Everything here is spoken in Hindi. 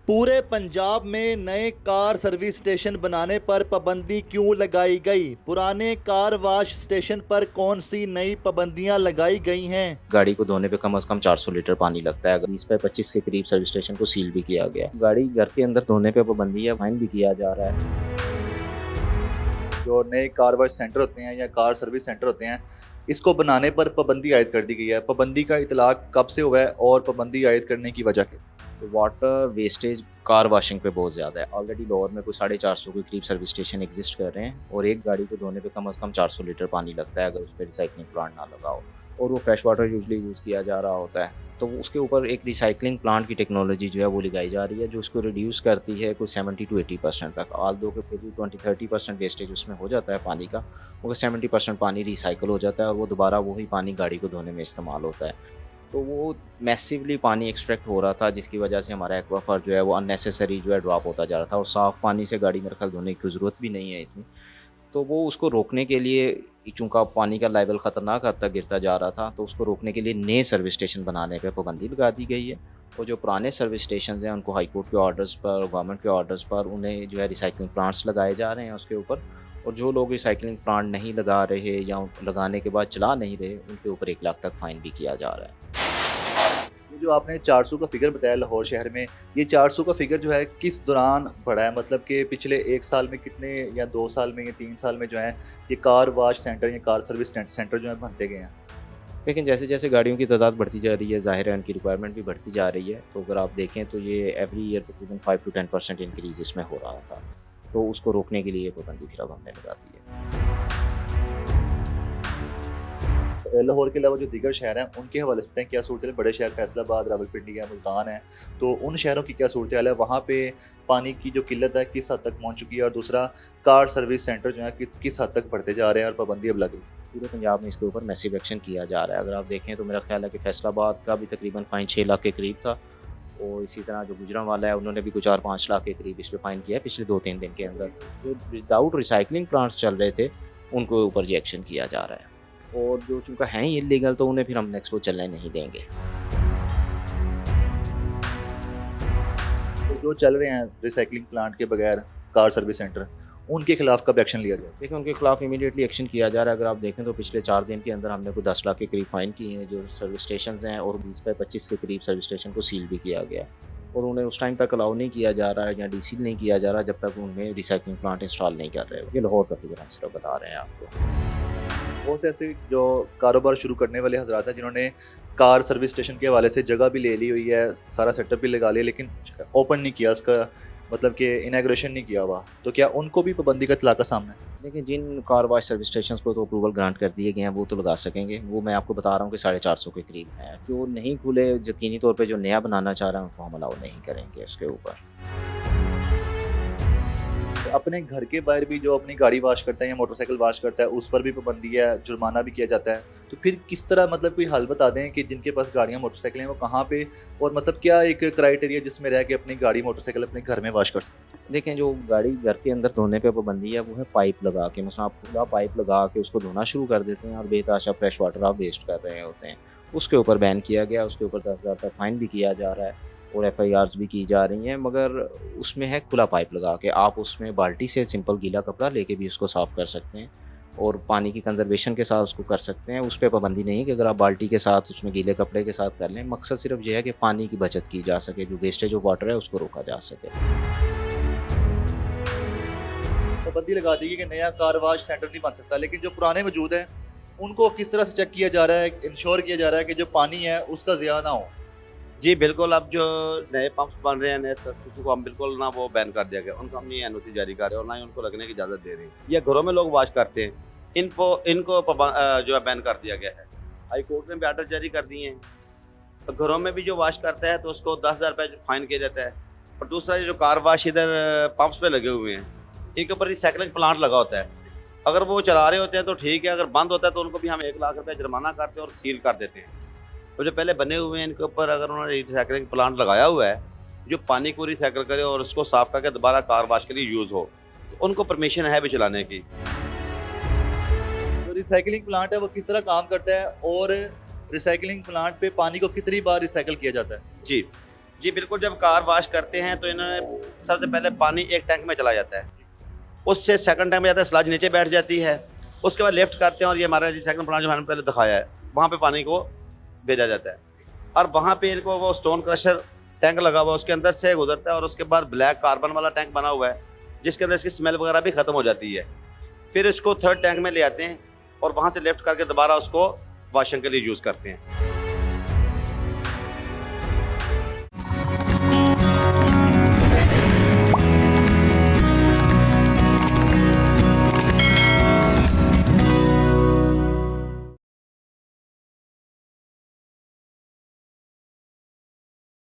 पूरे पंजाब में नए कार सर्विस स्टेशन बनाने पर पाबंदी क्यों लगाई गई? पुराने कार वॉश स्टेशन पर कौन सी नई पाबंदियां लगाई गई हैं? गाड़ी को धोने पे कम से कम 400 लीटर पानी लगता है। 20 बाई 25 के करीब सर्विस स्टेशन को सील भी किया गया है। गाड़ी घर के अंदर धोने पे पाबंदी है, फाइन भी किया जा रहा है। जो नए कार वॉश सेंटर होते हैं या कार सर्विस सेंटर होते हैं, इसको बनाने पर पाबंदी आयद कर दी गई है। पाबंदी का इतलाक कब से हुआ है और पाबंदी आयद करने की वजह क्या? तो वाटर वेस्टेज कार वॉशिंग पे बहुत ज़्यादा है। ऑलरेडी लाहौर में कुछ 450 के करीब सर्विस स्टेशन एग्जिस्ट कर रहे हैं और एक गाड़ी को धोने पे कम से कम 400 लीटर पानी लगता है अगर उस पर रिसाइकलिंग प्लांट ना लगाओ, और वो फ्रेश वाटर यूजली यूज़ किया जा रहा होता है। तो उसके ऊपर एक रिसाइकलिंग प्लांट की टेक्नोलॉजी जो है वो लगाई जा रही है, जो उसको रिड्यूस करती है कुछ 70 to 80% तक। आल दो के फिर भी 20-30% वेस्टेज उसमें हो जाता है पानी का, मगर 70% पानी रिसाइकल हो जाता है और वो दोबारा वही पानी गाड़ी को धोने में इस्तेमाल होता है। तो वो मैसिवली पानी एक्सट्रैक्ट हो रहा था, जिसकी वजह से हमारा एक्वाफर जो है वो अननेसेसरी जो है ड्रॉप होता जा रहा था और साफ़ पानी से गाड़ी मेरे ख्याल धोने की ज़रूरत भी नहीं है इतनी। तो वो उसको रोकने के लिए, चूँकि पानी का लेवल ख़तरनाक हद तक गिरता जा रहा था, तो उसको रोकने के लिए नए सर्विस स्टेशन बनाने पर पाबंदी लगा दी गई है। और जो पुराने सर्विस स्टेशन हैं उनको हाई कोर्ट के ऑर्डर्स पर, गवर्नमेंट के ऑर्डर्स पर उन्हें जो है रिसाइकलिंग प्लांट्स लगाए जा रहे हैं उसके ऊपर। और जो लोग रिसाइकलिंग प्लांट नहीं लगा रहे या लगाने के बाद चला नहीं रहे, उनके ऊपर 1 लाख तक फ़ाइन भी किया जा रहा है। ये जो आपने 400 का फिगर बताया लाहौर शहर में, ये 400 का फिगर जो है किस दौरान बढ़ा है? मतलब कि पिछले 1 साल में कितने, या 2 साल में या 3 साल में जो है ये कार वॉश सेंटर या कार सर्विस सेंटर जो है बनते गए हैं? लेकिन जैसे जैसे गाड़ियों की तादाद बढ़ती जा रही है, ज़ाहिर है उनकी रिक्वायरमेंट भी बढ़ती जा रही है। तो अगर आप देखें तो ये एवरी ईयर तकरीबन 5 to 10% इंक्रीज़ इसमें हो रहा था। तो उसको रोकने के लिए पाबंदी फिर अब हमने लगा दी है। लाहौर के अलावा जो दीगर शहर हैं उनके हवाले से बताएं, क्या सूरत है? बड़े शहर फैसलाबाद, रावलपिंडी है, मुल्तान है, तो उन शहरों की क्या सूरत हाल है? वहाँ पे पानी की जो किल्लत है किस हद तक पहुँच चुकी है? और दूसरा, कार सर्विस सेंटर जो है किस हद तक बढ़ते जा रहे हैं और पाबंदी अब लगी? पूरे पंजाब में इसके ऊपर मैसिव एक्शन किया जा रहा है। अगर आप देखें तो मेरा ख्याल है कि फैसलाबाद का भी तकरीबन फ़ाइन 6 लाख के करीब था, और इसी तरह जो गुजरांवाला है उन्होंने भी कुछ 4-5 लाख के करीब इस पे फ़ाइन किया है पिछले 2-3 दिन के अंदर। जो विदाउट रिसाइकलिंग प्लांट्स चल रहे थे उनको ऊपर ये एक्शन किया जा रहा है, और जो चूँकि हैं इलीगल तो उन्हें फिर हम नेक्स्ट वो चलने नहीं देंगे। तो जो चल रहे हैं रिसाइकलिंग प्लांट के बगैर कार सर्विस सेंटर, उनके खिलाफ कब एक्शन लिया जाए? देखिए उनके खिलाफ इमीडिएटली एक्शन किया जा रहा है। अगर आप देखें तो पिछले 4 दिन के अंदर हमने कोई 10 लाख के करीब फ़ाइन किए हैं जो सर्विस स्टेशन हैं, और 20 बाई 25 के करीब सर्विस स्टेशन को सील भी किया गया, और उन्हें उस टाइम तक अलाउ नहीं किया जा रहा है या डीसील नहीं किया जा रहा जब तक उनमें रिसाइकलिंग प्लांट इंस्टॉल नहीं कर रहे। ये लाहौर का फिगर हम सिर्फ बता रहे हैं आपको। बहुत से ऐसे जो कारोबार शुरू करने वाले हजरात हैं जिन्होंने कार सर्विस स्टेशन के हवाले से जगह भी ले ली हुई है, सारा सेटअप भी लगा लिया, लेकिन ओपन नहीं किया, उसका मतलब कि इनॉग्रेशन नहीं किया हुआ, तो क्या उनको भी पाबंदी का इत्तलाक का सामना है? लेकिन जिन कार वॉश सर्विस स्टेशन को तो अप्रूवल ग्रांट कर दिए गए हैं वो तो लगा सकेंगे। वो मैं आपको बता रहा हूँ कि 450 के करीब हैं। जो नहीं खुले, यकीनी तौर पे जो नया बनाना चाह रहे हैं उनको हम अलाउ नहीं करेंगे उसके ऊपर। अपने घर के बाहर भी जो अपनी गाड़ी वॉश करता है या मोटरसाइकिल वॉश करता है उस पर भी पाबंदी है, जुर्माना भी किया जाता है। तो फिर किस तरह, मतलब कोई हल बता दें कि जिनके पास गाड़ियाँ मोटरसाइकिल हैं वो कहाँ पे, और मतलब क्या एक क्राइटेरिया जिसमें रह के अपनी गाड़ी मोटरसाइकिल अपने घर में वॉश कर सकते? देखें जो गाड़ी घर के अंदर धोने पे पाबंदी है वो है पाइप लगा के, मतलब आप खुला पाइप लगा के उसको धोना शुरू कर देते हैं और बेतहाशा फ्रेश वाटर आप वेस्ट कर रहे होते हैं, उसके ऊपर बैन किया गया। उसके ऊपर 10,000 तक फाइन भी किया जा रहा है और FIRs भी की जा रही हैं। मगर उसमें है खुला पाइप लगा के, आप उसमें बाल्टी से सिंपल गीला कपड़ा लेके भी उसको साफ़ कर सकते हैं और पानी की कंजर्वेशन के साथ उसको कर सकते हैं। उस पर पाबंदी नहीं है कि अगर आप बाल्टी के साथ उसमें गीले कपड़े के साथ कर लें। मकसद सिर्फ ये है कि पानी की बचत की जा सके, जो वेस्टेज ऑफ वाटर है उसको रोका जा सके। पाबंदी लगा दी कि नया कार वॉश सेंटर नहीं बन सकता, लेकिन जो पुराने मौजूद हैं उनको किस तरह से चेक किया जा रहा है, इंश्योर किया जा रहा है कि जो पानी है उसका ज़िया ना हो? जी बिल्कुल, अब जो नए पंप्स बन रहे हैं, नए सर्विस को हम बिल्कुल ना वो बैन कर दिया गया, उनको हम नहीं NOC जारी कर रहे और ना ही उनको लगने की इजाज़त दे रहे हैं। या घरों में लोग वॉश करते हैं, इनको जो है बैन कर दिया गया है। हाई कोर्ट ने भी आर्डर जारी कर दिए हैं। तो घरों में भी जो वॉश करता है तो उसको 10,000 रुपये फाइन किया जाता है। और दूसरा जो कार वॉश इधर पंप्स पे लगे हुए हैं, इनके ऊपर रिसाइकलिंग प्लांट लगा होता है। अगर वो चला रहे होते हैं तो ठीक है, अगर बंद होता है तो उनको भी हम 1 लाख रुपये जुर्माना करते हैं और सील कर देते हैं। तो जो पहले बने हुए हैं इनके ऊपर अगर उन्होंने रिसाइकलिंग प्लांट लगाया हुआ है जो पानी को रिसाइकिल करे और उसको साफ करके दोबारा कार वॉश के लिए यूज़ हो, तो उनको परमिशन है भी चलाने की। जो रिसाइकलिंग प्लांट है वो किस तरह काम करता है और रिसाइकलिंग प्लांट पे पानी को कितनी बार रिसाइकिल किया जाता है? जी, जी बिल्कुल, जब कार वॉश करते हैं तो इन्होंने सबसे पहले पानी एक टैंक में चला जाता है, उससे सेकंड टैंक में जाता है, स्लज नीचे बैठ जाती है, उसके बाद लिफ्ट करते हैं और ये हमारा रिसाइकलिंग प्लांट जो मैंने पहले दिखाया है वहाँ पे पानी को भेजा जाता है और वहाँ पे इनको वो स्टोन क्रशर टैंक लगा हुआ है उसके अंदर से गुजरता है और उसके बाद ब्लैक कार्बन वाला टैंक बना हुआ है जिसके अंदर इसकी स्मेल वगैरह भी ख़त्म हो जाती है। फिर इसको थर्ड टैंक में ले आते हैं और वहाँ से लिफ्ट करके दोबारा उसको वॉशिंग के लिए यूज़ करते हैं।